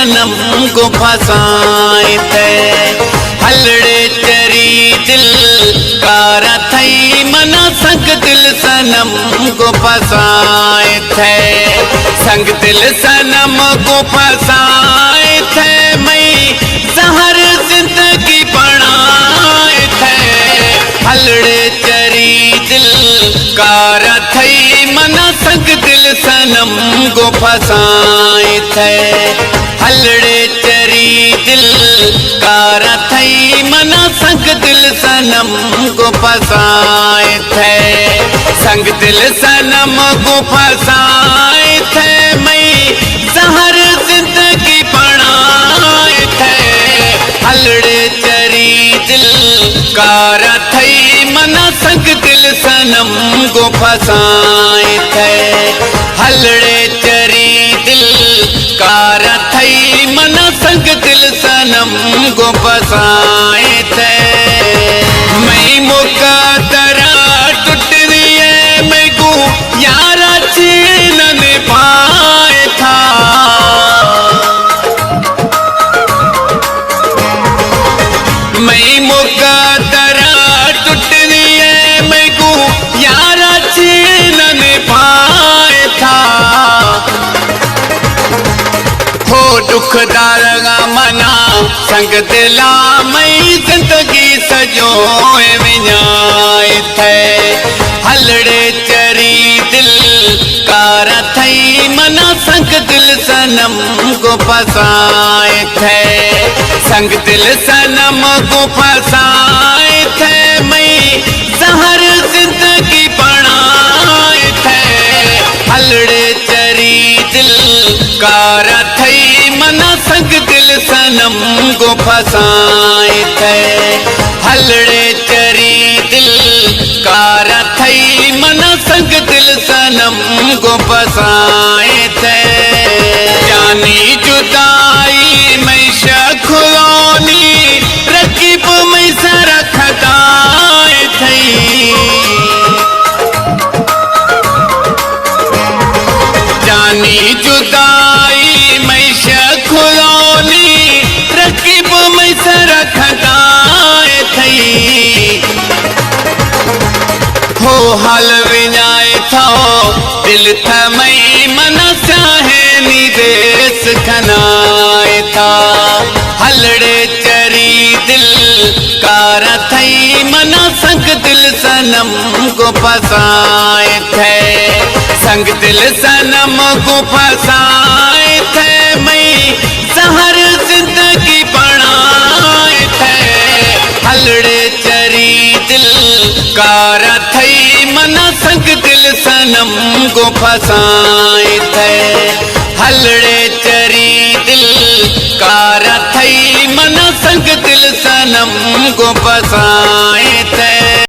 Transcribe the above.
सनम को फसाए थे। हलड़े चरी दिल कारा थई मना संग दिल सनम को फसाए थे। संग दिल सनम को फसाए थे। मैं जहर जिंदगी बनाए थे। हलड़े चरी दिल कारा थई मना संग दिल सनम को फसाए थे। हलड़े चरी दिल कारा थई मना संग दिल सनम को फसाए थे। संग दिल सनम को फसाए थे। मैं जहर जिंदगी बनाए थे। हलड़े चरी दिल कारा थई मना संग दिल सनम को फसाए थे। हलड़े चरी दिल कारा थई मना संग दिल सनम को फसाए थे। मैं मुकदरा टूट दिए मैं को यारा छीन न पाए था। मैं मुकदरा टूट दिए मैं को यारा छीन न पाए था। हो दुखदार मना संग दिला मैं जिंदगी सजोए विञाए थे। हलड़े चरी दिल कारा थई मना संग दिल सनम को फसाए थे। संग दिल सनम को फसाए थे। मैं जहर जिंदगी बनाए थे। हलड़े चरी दिल कारा थई मना संग दिल सनम को फसाए थे। हलड़े चरी दिल कारा थई मना संग दिल सनम को फसाए थे। जानी जुदाई मैं शखुलोनी रकीब में सरखदाए थई। जानी जुदाई मैं शखुलोनी रकीब में सरखदाए थई। हो हल विञाए थो दिल थमई मना चाहे निदेश खनाए था। हलड़े चरी दिल कारा थई मना संग दिल सनम को फसाए थे। संग दिल सनम को फसाए थे। मैं जहर जिंदगी बनाए थे। हलड़े चरी दिल कारा थई मना संग दिल सनम को फसाए थे। हलड़े चरी दिल कारा थई मना संग दिल सनम को फसाए थे।